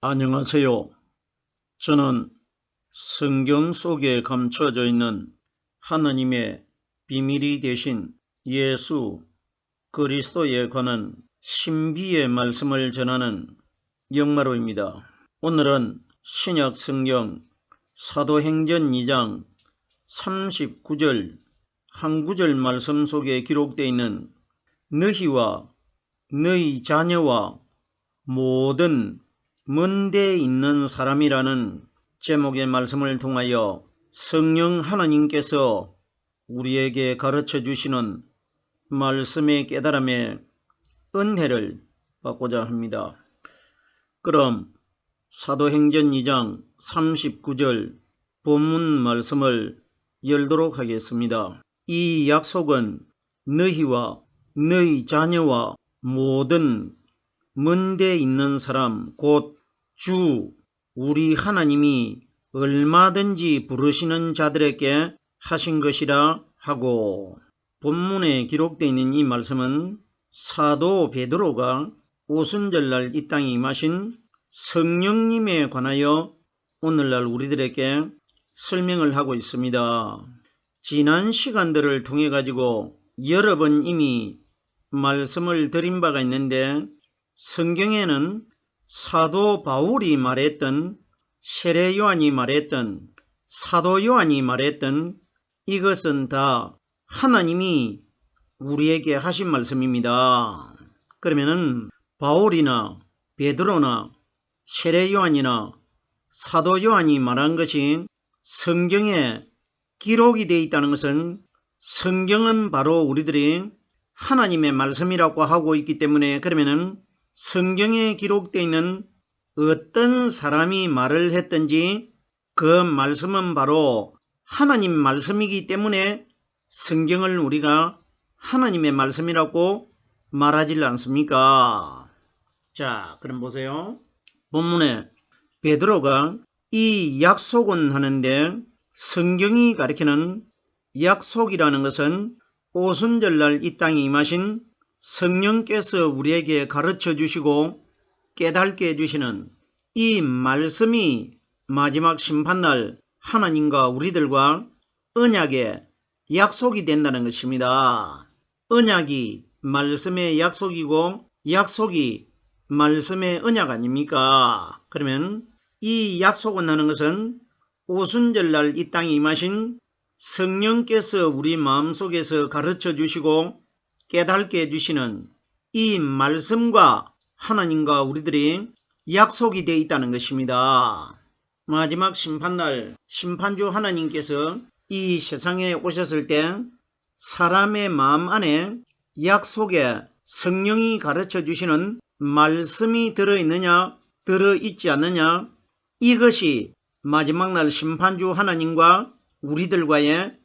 안녕하세요. 저는 성경 속에 감춰져 있는 하나님의 비밀이 되신 예수 그리스도에 관한 신비의 말씀을 전하는 영마로입니다. 오늘은 신약 성경 사도행전 2장 39절 한 구절 말씀 속에 기록되어 있는 너희와 너희 자녀와 모든 먼데 있는 사람이라는 제목의 말씀을 통하여 성령 하나님께서 우리에게 가르쳐 주시는 말씀의 깨달음의 은혜를 받고자 합니다. 그럼 사도행전 2장 39절 본문 말씀을 열도록 하겠습니다. 이 약속은 너희와 너희 자녀와 모든 먼데 있는 사람 곧 주 우리 하나님이 얼마든지 부르시는 자들에게 하신 것이라 하고, 본문에 기록되어 있는 이 말씀은 사도 베드로가 오순절날 이 땅에 임하신 성령님에 관하여 오늘날 우리들에게 설명을 하고 있습니다. 지난 시간들을 통해 가지고 여러 번 이미 말씀을 드린 바가 있는데, 성경에는 사도 바울이 말했던, 세례 요한이 말했던, 사도 요한이 말했던 이것은 다 하나님이 우리에게 하신 말씀입니다. 그러면은 바울이나 베드로나 세례 요한이나 사도 요한이 말한 것이 성경에 기록이 되어 있다는 것은 성경은 바로 우리들이 하나님의 말씀이라고 하고 있기 때문에, 그러면은 성경에 기록되어 있는 어떤 사람이 말을 했든지 그 말씀은 바로 하나님 말씀이기 때문에 성경을 우리가 하나님의 말씀이라고 말하지 않습니까? 자, 그럼 보세요. 본문에 베드로가 이 약속은 하는데, 성경이 가리키는 약속이라는 것은 오순절날 이 땅에 임하신 성령께서 우리에게 가르쳐 주시고 깨닫게 해주시는 이 말씀이 마지막 심판날 하나님과 우리들과 언약의 약속이 된다는 것입니다. 언약이 말씀의 약속이고 약속이 말씀의 언약 아닙니까? 그러면 이 약속은 하는 것은 오순절날 이 땅에 임하신 성령께서 우리 마음속에서 가르쳐 주시고 깨닫게 해주시는 이 말씀과 하나님과 우리들이 약속이 되어 있다는 것입니다. 마지막 심판날 심판주 하나님께서 이 세상에 오셨을 때 사람의 마음 안에 약속의 성령이 가르쳐 주시는 말씀이 들어있느냐 들어있지 않느냐, 이것이 마지막 날 심판주 하나님과 우리들과의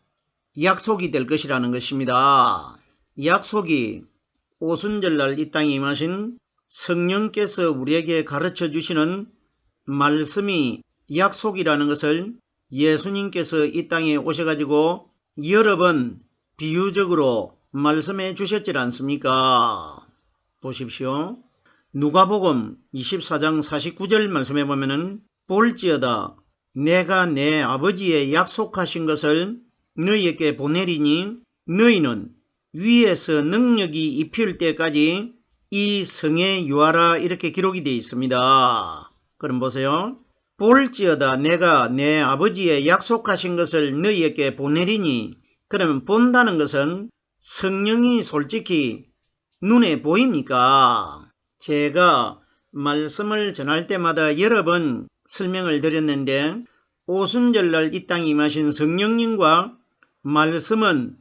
약속이 될 것이라는 것입니다. 약속이 오순절날 이 땅에 임하신 성령께서 우리에게 가르쳐 주시는 말씀이 약속이라는 것을 예수님께서 이 땅에 오셔가지고 여러 번 비유적으로 말씀해 주셨지 않습니까? 보십시오. 누가복음 24장 49절 말씀해 보면은 볼지어다 내가 내 아버지의 약속하신 것을 너희에게 보내리니 너희는 위에서 능력이 입힐 때까지 이 성에 유하라, 이렇게 기록이 되어 있습니다. 그럼 보세요. 볼지어다 내가 내 아버지의 약속하신 것을 너희에게 보내리니, 그러면 본다는 것은 성령이 솔직히 눈에 보입니까? 제가 말씀을 전할 때마다 여러 번 설명을 드렸는데, 오순절날 이 땅에 임하신 성령님과 말씀은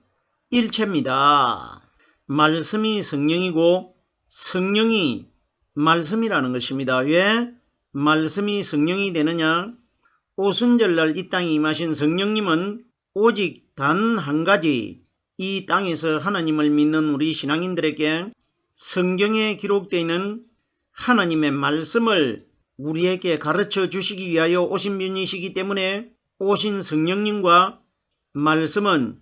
일체입니다. 말씀이 성령이고 성령이 말씀이라는 것입니다. 왜 말씀이 성령이 되느냐? 오순절날 이 땅에 임하신 성령님은 오직 단 한 가지, 이 땅에서 하나님을 믿는 우리 신앙인들에게 성경에 기록되어 있는 하나님의 말씀을 우리에게 가르쳐 주시기 위하여 오신 분이시기 때문에 오신 성령님과 말씀은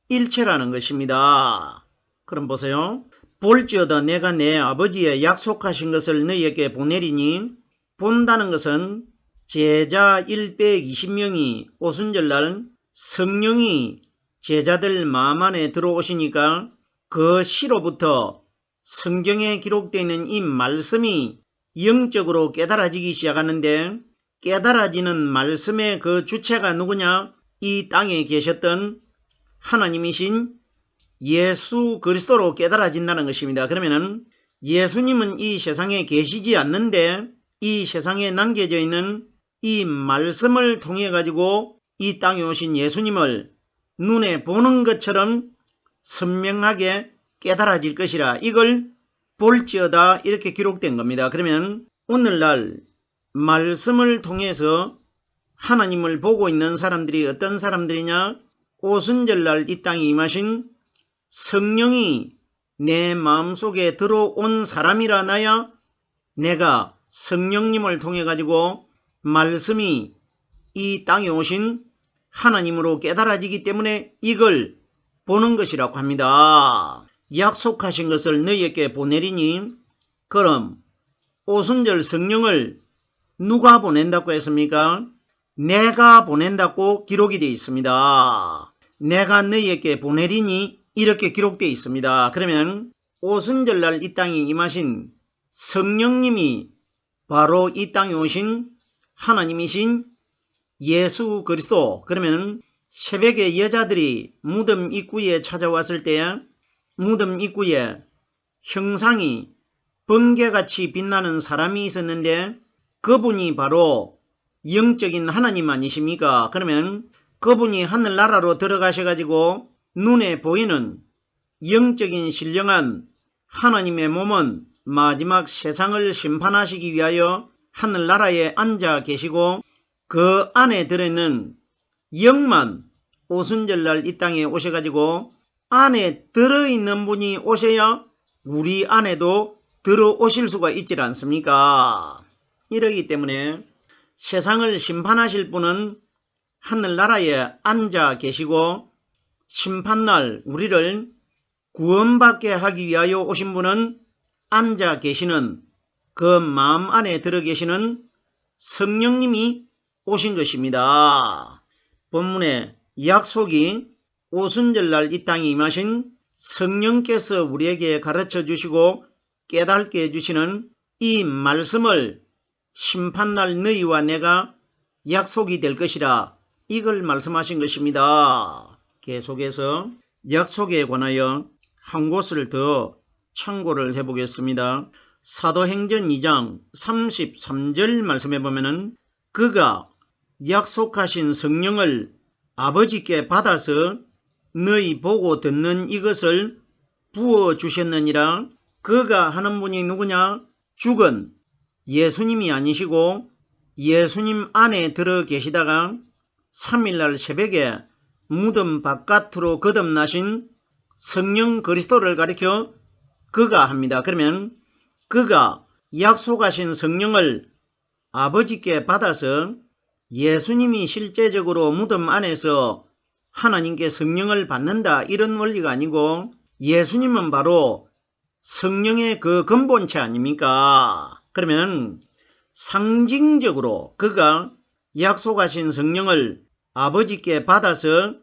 일체라는 것입니다. 그럼 보세요. 볼지어다 내가 내 아버지의 약속하신 것을 너희에게 보내리니, 본다는 것은 제자 120명이 오순절날 성령이 제자들 마음 안에 들어오시니까 그 시로부터 성경에 기록되어 있는 이 말씀이 영적으로 깨달아지기 시작하는데, 깨달아지는 말씀의 그 주체가 누구냐? 이 땅에 계셨던 하나님이신 예수 그리스도로 깨달아진다는 것입니다. 그러면은 예수님은 이 세상에 계시지 않는데 이 세상에 남겨져 있는 이 말씀을 통해 가지고 이 땅에 오신 예수님을 눈에 보는 것처럼 선명하게 깨달아질 것이라, 이걸 볼지어다 이렇게 기록된 겁니다. 그러면 오늘날 말씀을 통해서 하나님을 보고 있는 사람들이 어떤 사람들이냐? 오순절날 이 땅에 임하신 성령이 내 마음속에 들어온 사람이라 나야 내가 성령님을 통해 가지고 말씀이 이 땅에 오신 하나님으로 깨달아지기 때문에 이걸 보는 것이라고 합니다. 약속하신 것을 너희에게 보내리니, 그럼 오순절 성령을 누가 보낸다고 했습니까? 내가 보낸다고 기록이 되어 있습니다. 내가 너희에게 보내리니 이렇게 기록되어 있습니다. 그러면 오순절날 이 땅에 임하신 성령님이 바로 이 땅에 오신 하나님이신 예수 그리스도. 그러면 새벽에 여자들이 무덤 입구에 찾아왔을 때 무덤 입구에 형상이 번개같이 빛나는 사람이 있었는데 그분이 바로 영적인 하나님 아니십니까? 그러면 그분이 하늘나라로 들어가셔가지고 눈에 보이는 영적인 신령한 하나님의 몸은 마지막 세상을 심판하시기 위하여 하늘나라에 앉아 계시고, 그 안에 들어있는 영만 오순절날 이 땅에 오셔가지고 안에 들어있는 분이 오셔야 우리 안에도 들어오실 수가 있지 않습니까? 이러기 때문에 세상을 심판하실 분은 하늘나라에 앉아 계시고, 심판날 우리를 구원받게 하기 위하여 오신 분은 앉아 계시는 그 마음 안에 들어 계시는 성령님이 오신 것입니다. 본문의 약속이 오순절날 이 땅에 임하신 성령께서 우리에게 가르쳐 주시고 깨닫게 해주시는 이 말씀을 심판날 너희와 내가 약속이 될 것이라, 이걸 말씀하신 것입니다. 계속해서 약속에 관하여 한 곳을 더 참고를 해보겠습니다. 사도행전 2장 33절 말씀해 보면은 그가 약속하신 성령을 아버지께 받아서 너희 보고 듣는 이것을 부어주셨느니라. 그가 하는 분이 누구냐? 죽은 예수님이 아니시고 예수님 안에 들어 계시다가 3일날 새벽에 무덤 바깥으로 거듭나신 성령 그리스도를 가리켜 그가 합니다. 그러면 그가 약속하신 성령을 아버지께 받아서 예수님이 실제적으로 무덤 안에서 하나님께 성령을 받는다 이런 원리가 아니고, 예수님은 바로 성령의 그 근본체 아닙니까? 그러면 상징적으로 그가 약속하신 성령을 아버지께 받아서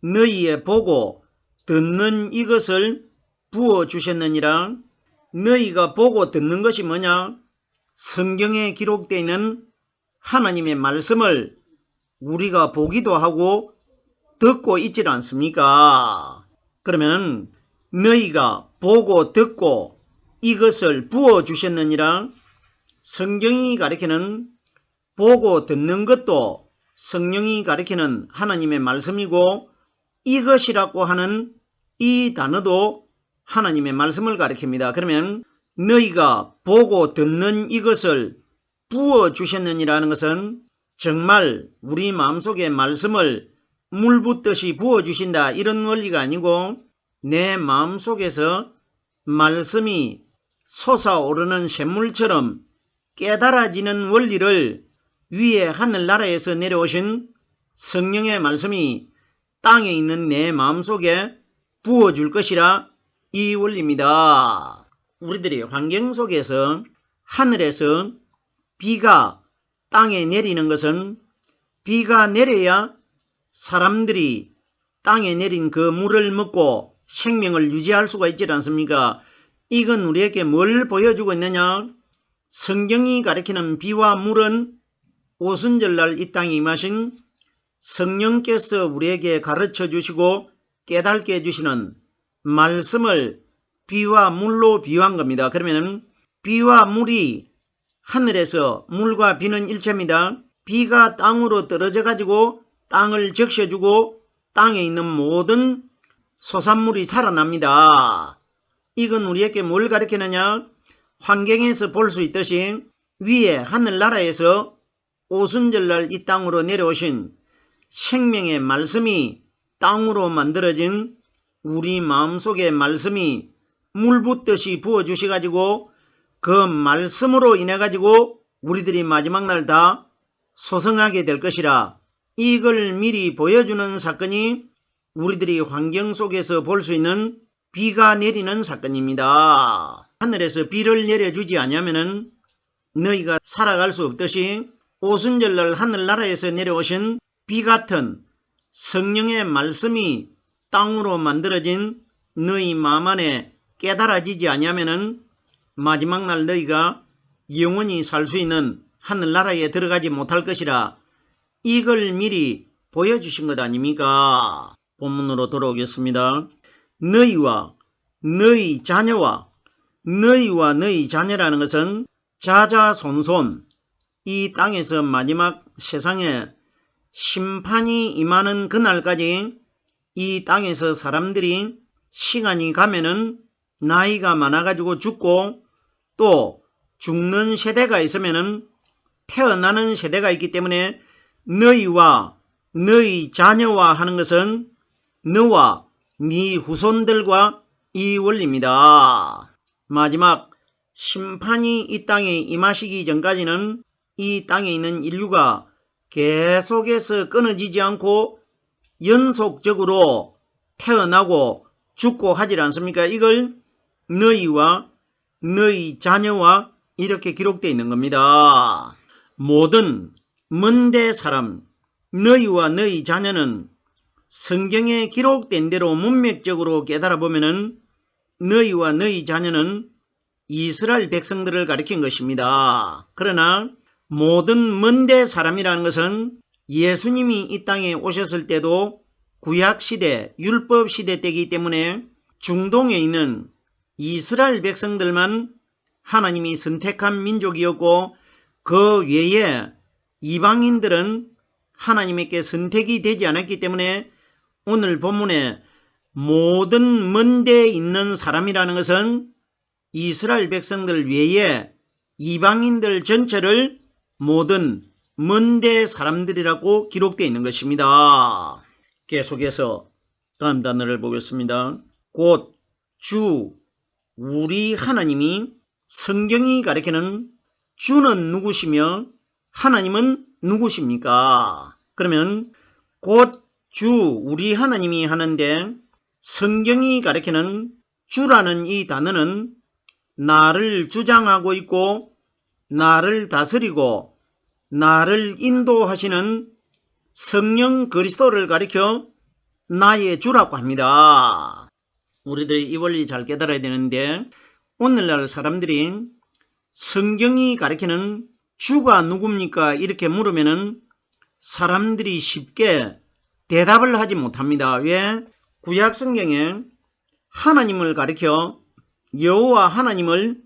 너희의 보고 듣는 이것을 부어주셨느니라. 너희가 보고 듣는 것이 뭐냐? 성경에 기록되어 있는 하나님의 말씀을 우리가 보기도 하고 듣고 있지 않습니까? 그러면 너희가 보고 듣고 이것을 부어주셨느니라. 성경이 가리키는 보고 듣는 것도 성령이 가리키는 하나님의 말씀이고, 이것이라고 하는 이 단어도 하나님의 말씀을 가리킵니다. 그러면 너희가 보고 듣는 이것을 부어주셨느니라는 것은 정말 우리 마음속에 말씀을 물 붓듯이 부어주신다 이런 원리가 아니고, 내 마음속에서 말씀이 솟아오르는 샘물처럼 깨달아지는 원리를 위에 하늘나라에서 내려오신 성령의 말씀이 땅에 있는 내 마음속에 부어줄 것이라, 이 원리입니다. 우리들이 환경 속에서 하늘에서 비가 땅에 내리는 것은 비가 내려야 사람들이 땅에 내린 그 물을 먹고 생명을 유지할 수가 있지 않습니까? 이건 우리에게 뭘 보여주고 있느냐? 성경이 가리키는 비와 물은 오순절날 이 땅에 임하신 성령께서 우리에게 가르쳐 주시고 깨닫게 해주시는 말씀을 비와 물로 비유한 겁니다. 그러면 비와 물이 하늘에서 물과 비는 일체입니다. 비가 땅으로 떨어져 가지고 땅을 적셔주고 땅에 있는 모든 소산물이 살아납니다. 이건 우리에게 뭘 가르치느냐? 환경에서 볼 수 있듯이 위에 하늘나라에서 오순절날 이 땅으로 내려오신 생명의 말씀이 땅으로 만들어진 우리 마음속에 말씀이 물 붓듯이 부어주셔가지고 그 말씀으로 인해가지고 우리들이 마지막 날 다 소성하게 될 것이라, 이걸 미리 보여주는 사건이 우리들이 환경 속에서 볼 수 있는 비가 내리는 사건입니다. 하늘에서 비를 내려주지 않으면 너희가 살아갈 수 없듯이 오순절날 하늘나라에서 내려오신 비 같은 성령의 말씀이 땅으로 만들어진 너희 마음 안에 깨달아지지 않으면 마지막 날 너희가 영원히 살 수 있는 하늘나라에 들어가지 못할 것이라, 이걸 미리 보여주신 것 아닙니까? 본문으로 돌아오겠습니다. 너희와 너희 자녀와 너희 자녀라는 것은 자자손손 이 땅에서 마지막 세상에 심판이 임하는 그날까지 이 땅에서 사람들이 시간이 가면은 나이가 많아가지고 죽고 또 죽는 세대가 있으면은 태어나는 세대가 있기 때문에 너희와 너희 자녀와 하는 것은 너와 네 후손들과 이 원리입니다. 마지막 심판이 이 땅에 임하시기 전까지는 이 땅에 있는 인류가 계속해서 끊어지지 않고 연속적으로 태어나고 죽고 하질 않습니까? 이걸 너희와 너희 자녀와 이렇게 기록되어 있는 겁니다. 모든 먼데 사람, 너희와 너희 자녀는 성경에 기록된 대로 문맥적으로 깨달아 보면은 너희와 너희 자녀는 이스라엘 백성들을 가리킨 것입니다. 그러나 모든 먼데 사람이라는 것은 예수님이 이 땅에 오셨을 때도 구약시대, 율법시대 때이기 때문에 중동에 있는 이스라엘 백성들만 하나님이 선택한 민족이었고 그 외에 이방인들은 하나님에게 선택이 되지 않았기 때문에 오늘 본문에 모든 먼데 있는 사람이라는 것은 이스라엘 백성들 외에 이방인들 전체를 모든 먼데 사람들이라고 기록되어 있는 것입니다. 계속해서 다음 단어를 보겠습니다. 곧 주, 우리 하나님이 성경이 가리키는 주는 누구시며 하나님은 누구십니까? 그러면 곧 주, 우리 하나님이 하는데 성경이 가리키는 주라는 이 단어는 나를 주장하고 있고 나를 다스리고 나를 인도하시는 성령 그리스도를 가리켜 나의 주라고 합니다. 우리들이 이 원리 잘 깨달아야 되는데 오늘날 사람들이 성경이 가리키는 주가 누굽니까? 이렇게 물으면은 사람들이 쉽게 대답을 하지 못합니다. 왜? 구약 성경에 하나님을 가리켜 여호와 하나님을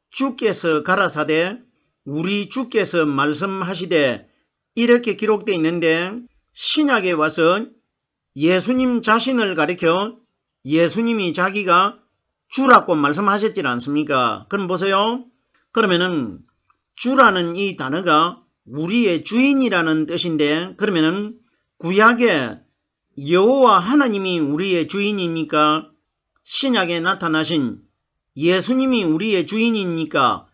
주께서 가라사대 우리 주께서 말씀하시되 이렇게 기록되어 있는데 신약에 와서 예수님 자신을 가리켜 예수님이 자기가 주라고 말씀하셨지 않습니까? 그럼 보세요. 그러면은 주라는 이 단어가 우리의 주인이라는 뜻인데 그러면은 구약에 여호와 하나님이 우리의 주인입니까? 신약에 나타나신 예수님이 우리의 주인입니까?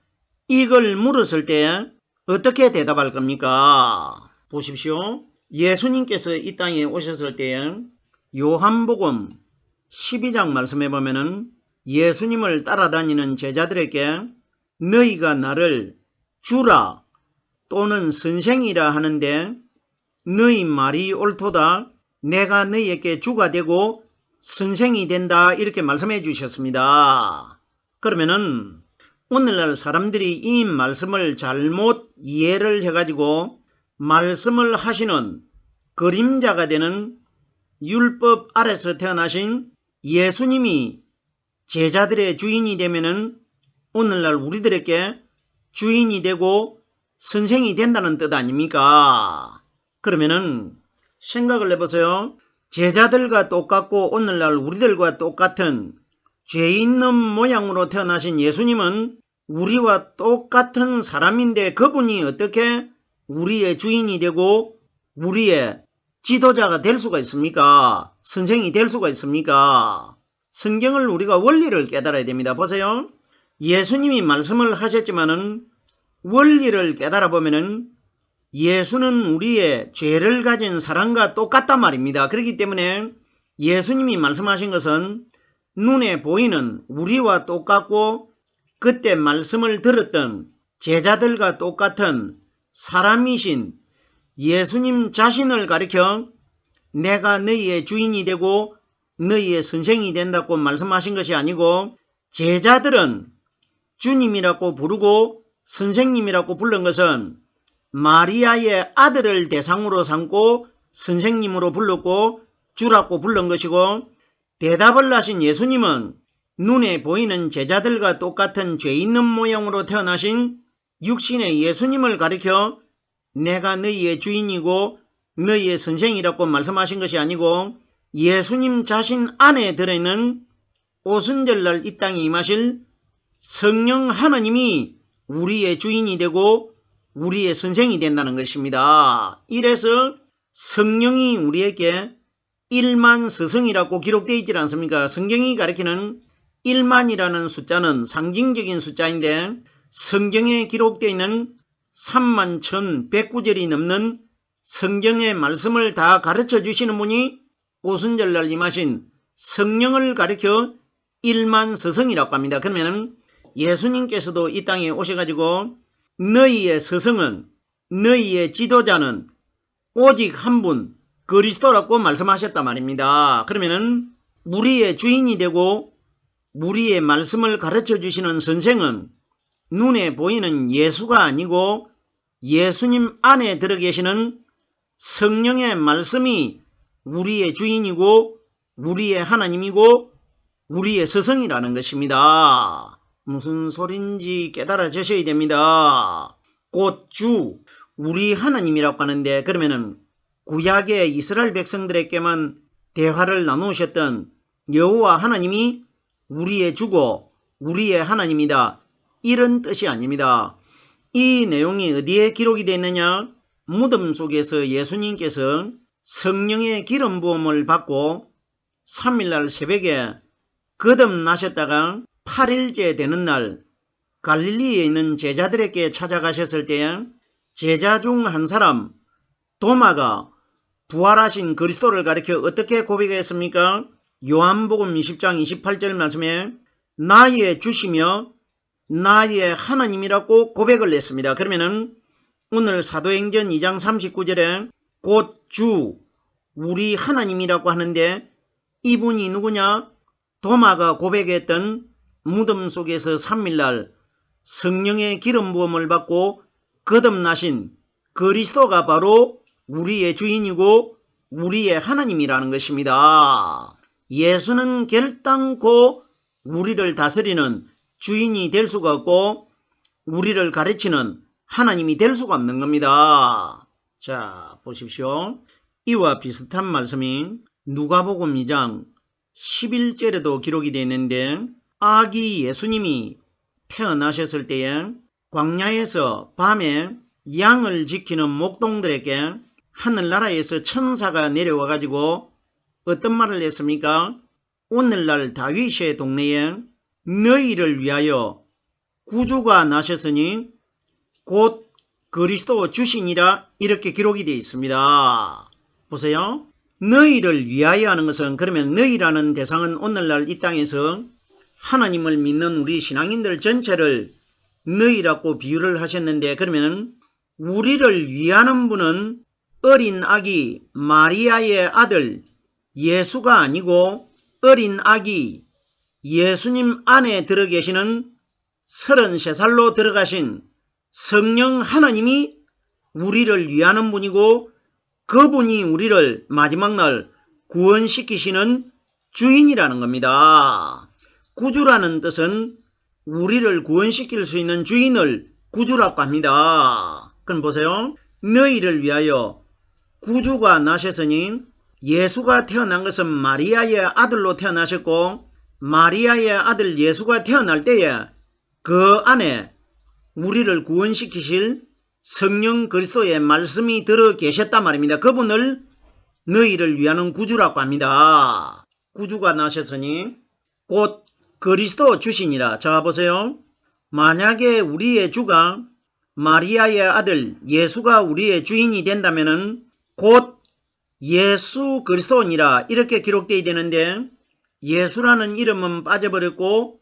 이걸 물었을 때 어떻게 대답할 겁니까? 보십시오. 예수님께서 이 땅에 오셨을 때 요한복음 12장 말씀해 보면은 예수님을 따라다니는 제자들에게 너희가 나를 주라 또는 선생이라 하는데 너희 말이 옳도다. 내가 너희에게 주가 되고 선생이 된다. 이렇게 말씀해 주셨습니다. 그러면은 오늘날 사람들이 이 말씀을 잘못 이해를 해가지고 말씀을 하시는 그림자가 되는 율법 아래서 태어나신 예수님이 제자들의 주인이 되면은 오늘날 우리들에게 주인이 되고 선생이 된다는 뜻 아닙니까? 그러면은 생각을 해보세요. 제자들과 똑같고 오늘날 우리들과 똑같은 죄 있는 모양으로 태어나신 예수님은 우리와 똑같은 사람인데 그분이 어떻게 우리의 주인이 되고 우리의 지도자가 될 수가 있습니까? 선생이 될 수가 있습니까? 성경을 우리가 원리를 깨달아야 됩니다. 보세요. 예수님이 말씀을 하셨지만은 원리를 깨달아 보면은 예수는 우리의 죄를 가진 사람과 똑같단 말입니다. 그렇기 때문에 예수님이 말씀하신 것은 눈에 보이는 우리와 똑같고 그때 말씀을 들었던 제자들과 똑같은 사람이신 예수님 자신을 가리켜 내가 너희의 주인이 되고 너희의 선생이 된다고 말씀하신 것이 아니고 제자들은 주님이라고 부르고 선생님이라고 부른 것은 마리아의 아들을 대상으로 삼고 선생님으로 불렀고 주라고 부른 것이고 대답을 하신 예수님은 눈에 보이는 제자들과 똑같은 죄 있는 모양으로 태어나신 육신의 예수님을 가리켜 내가 너희의 주인이고 너희의 선생이라고 말씀하신 것이 아니고 예수님 자신 안에 들어있는 오순절날 이 땅에 임하실 성령 하나님이 우리의 주인이 되고 우리의 선생이 된다는 것입니다. 이래서 성령이 우리에게 1만 서성이라고 기록되어 있지 않습니까? 성경이 가리키는 1만이라는 숫자는 상징적인 숫자인데 성경에 기록되어 있는 31,109절이 넘는 성경의 말씀을 다 가르쳐 주시는 분이 오순절날 임하신 성령을 가리켜 1만 서성이라고 합니다. 그러면 예수님께서도 이 땅에 오셔가지고 너희의 서성은 너희의 지도자는 오직 한 분 그리스도라고 말씀하셨단 말입니다. 그러면은 우리의 주인이 되고 우리의 말씀을 가르쳐 주시는 선생은 눈에 보이는 예수가 아니고 예수님 안에 들어 계시는 성령의 말씀이 우리의 주인이고 우리의 하나님이고 우리의 서성이라는 것입니다. 무슨 소린지 깨달아지셔야 됩니다. 곧 주, 우리 하나님이라고 하는데 그러면은 구약의 이스라엘 백성들에게만 대화를 나누셨던 여호와 하나님이 우리의 주고 우리의 하나님이다. 이런 뜻이 아닙니다. 이 내용이 어디에 기록이 되어 있느냐? 무덤 속에서 예수님께서 성령의 기름 부음을 받고 3일날 새벽에 거듭나셨다가 8일째 되는 날 갈릴리에 있는 제자들에게 찾아가셨을 때 제자 중 한 사람 도마가 부활하신 그리스도를 가리켜 어떻게 고백했습니까? 요한복음 20장 28절 말씀에 나의 주시며 나의 하나님이라고 고백을 했습니다. 그러면은 오늘 사도행전 2장 39절에 곧 주, 우리 하나님이라고 하는데 이분이 누구냐? 도마가 고백했던 무덤 속에서 3일날 성령의 기름 부음을 받고 거듭나신 그리스도가 바로 우리의 주인이고 우리의 하나님이라는 것입니다. 예수는 결단코 우리를 다스리는 주인이 될 수가 없고 우리를 가르치는 하나님이 될 수가 없는 겁니다. 자, 보십시오. 이와 비슷한 말씀이 누가복음 2장 11절에도 기록이 되어 있는데 아기 예수님이 태어나셨을 때에 광야에서 밤에 양을 지키는 목동들에게 하늘나라에서 천사가 내려와 가지고 어떤 말을 했습니까? 오늘날 다윗의 동네에 너희를 위하여 구주가 나셨으니 곧 그리스도 주시니라 이렇게 기록이 되어 있습니다. 보세요. 너희를 위하여 하는 것은 그러면 너희라는 대상은 오늘날 이 땅에서 하나님을 믿는 우리 신앙인들 전체를 너희라고 비유를 하셨는데 그러면 우리를 위하는 분은 어린 아기 마리아의 아들 예수가 아니고 어린 아기 예수님 안에 들어 계시는 33살로 들어가신 성령 하나님이 우리를 위하는 분이고 그분이 우리를 마지막 날 구원시키시는 주인이라는 겁니다. 구주라는 뜻은 우리를 구원시킬 수 있는 주인을 구주라고 합니다. 그럼 보세요. 너희를 위하여 구주가 나셨으니 예수가 태어난 것은 마리아의 아들로 태어나셨고 마리아의 아들 예수가 태어날 때에 그 안에 우리를 구원시키실 성령 그리스도의 말씀이 들어 계셨단 말입니다. 그분을 너희를 위하는 구주라고 합니다. 구주가 나셨으니 곧 그리스도 주시니라. 자 보세요. 만약에 우리의 주가 마리아의 아들 예수가 우리의 주인이 된다면 곧 예수 그리스도니라 이렇게 기록되어야 되는데 예수라는 이름은 빠져버렸고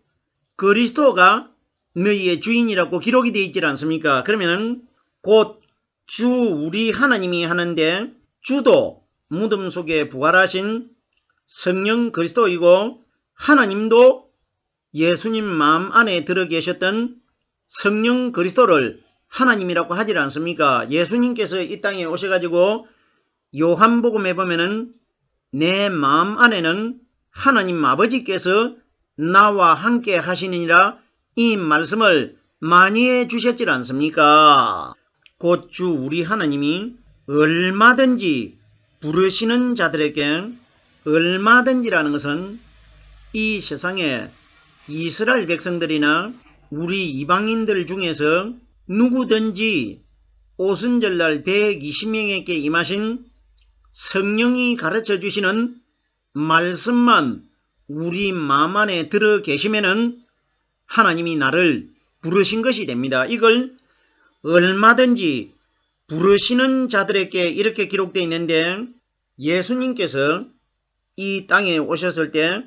그리스도가 너희의 주인이라고 기록이 되어 있지 않습니까? 그러면 곧 주 우리 하나님이 하는데 주도 무덤 속에 부활하신 성령 그리스도이고 하나님도 예수님 마음 안에 들어 계셨던 성령 그리스도를 하나님이라고 하지 않습니까? 예수님께서 이 땅에 오셔가지고 요한복음에 보면은 내 마음 안에는 하나님 아버지께서 나와 함께 하시느니라 이 말씀을 많이 해주셨지 않습니까? 곧 주 우리 하나님이 얼마든지 부르시는 자들에게 얼마든지라는 것은 이 세상에 이스라엘 백성들이나 우리 이방인들 중에서 누구든지 오순절날 120명에게 임하신 성령이 가르쳐 주시는 말씀만 우리 마음 안에 들어 계시면은 하나님이 나를 부르신 것이 됩니다. 이걸 얼마든지 부르시는 자들에게 이렇게 기록되어 있는데 예수님께서 이 땅에 오셨을 때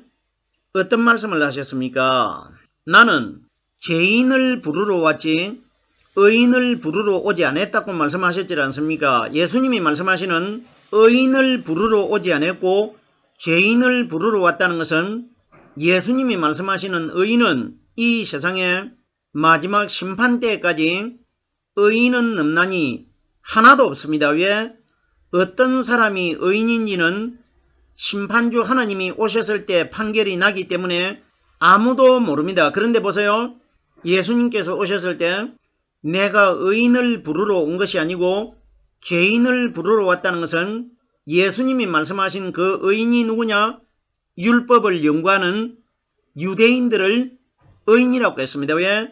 어떤 말씀을 하셨습니까? 나는 죄인을 부르러 왔지 의인을 부르러 오지 않았다고 말씀하셨지 않습니까? 예수님이 말씀하시는 의인을 부르러 오지 않았고 죄인을 부르러 왔다는 것은 예수님이 말씀하시는 의인은 이 세상에 마지막 심판 때까지 의인은 넘나니 하나도 없습니다. 왜? 어떤 사람이 의인인지는 심판주 하나님이 오셨을 때 판결이 나기 때문에 아무도 모릅니다. 그런데 보세요. 예수님께서 오셨을 때 내가 의인을 부르러 온 것이 아니고 죄인을 부르러 왔다는 것은 예수님이 말씀하신 그 의인이 누구냐? 율법을 연구하는 유대인들을 의인이라고 했습니다. 왜?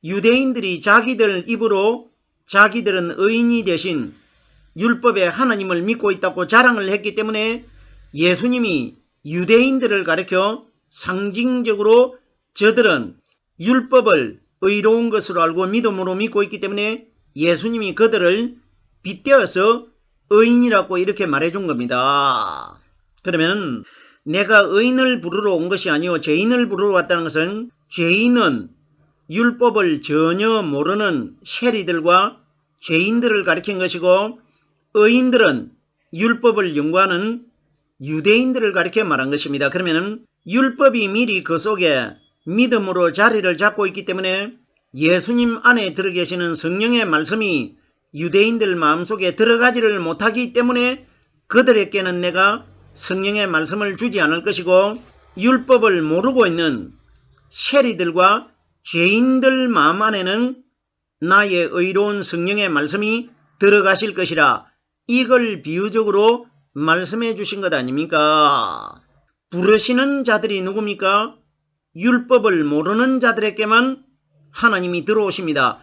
유대인들이 자기들 입으로 자기들은 의인이 되신 율법의 하나님을 믿고 있다고 자랑을 했기 때문에 예수님이 유대인들을 가리켜 상징적으로 저들은 율법을 의로운 것으로 알고 믿음으로 믿고 있기 때문에 예수님이 그들을 빗대어서 의인이라고 이렇게 말해준 겁니다. 그러면 내가 의인을 부르러 온 것이 아니오 죄인을 부르러 왔다는 것은 죄인은 율법을 전혀 모르는 세리들과 죄인들을 가리킨 것이고 의인들은 율법을 연구하는 유대인들을 가리켜 말한 것입니다. 그러면 율법이 미리 그 속에 믿음으로 자리를 잡고 있기 때문에 예수님 안에 들어 계시는 성령의 말씀이 유대인들 마음속에 들어가지를 못하기 때문에 그들에게는 내가 성령의 말씀을 주지 않을 것이고 율법을 모르고 있는 세리들과 죄인들 마음 안에는 나의 의로운 성령의 말씀이 들어가실 것이라 이걸 비유적으로 말씀해 주신 것 아닙니까? 부르시는 자들이 누굽니까? 율법을 모르는 자들에게만 하나님이 들어오십니다.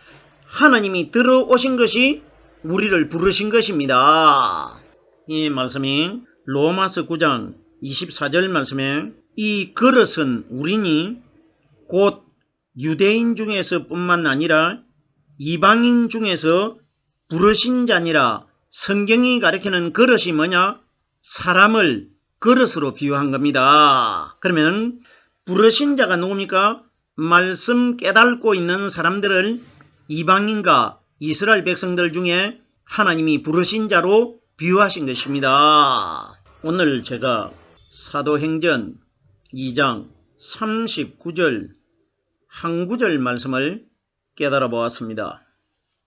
하나님이 들어오신 것이 우리를 부르신 것입니다. 이 말씀이 로마서 9장 24절 말씀에 이 그릇은 우리니 곧 유대인 중에서 뿐만 아니라 이방인 중에서 부르신 자니라 성경이 가리키는 그릇이 뭐냐? 사람을 그릇으로 비유한 겁니다. 그러면 부르신 자가 누굽니까? 말씀 깨닫고 있는 사람들을 이방인과 이스라엘 백성들 중에 하나님이 부르신 자로 비유하신 것입니다. 오늘 제가 사도행전 2장 39절 한 구절 말씀을 깨달아 보았습니다.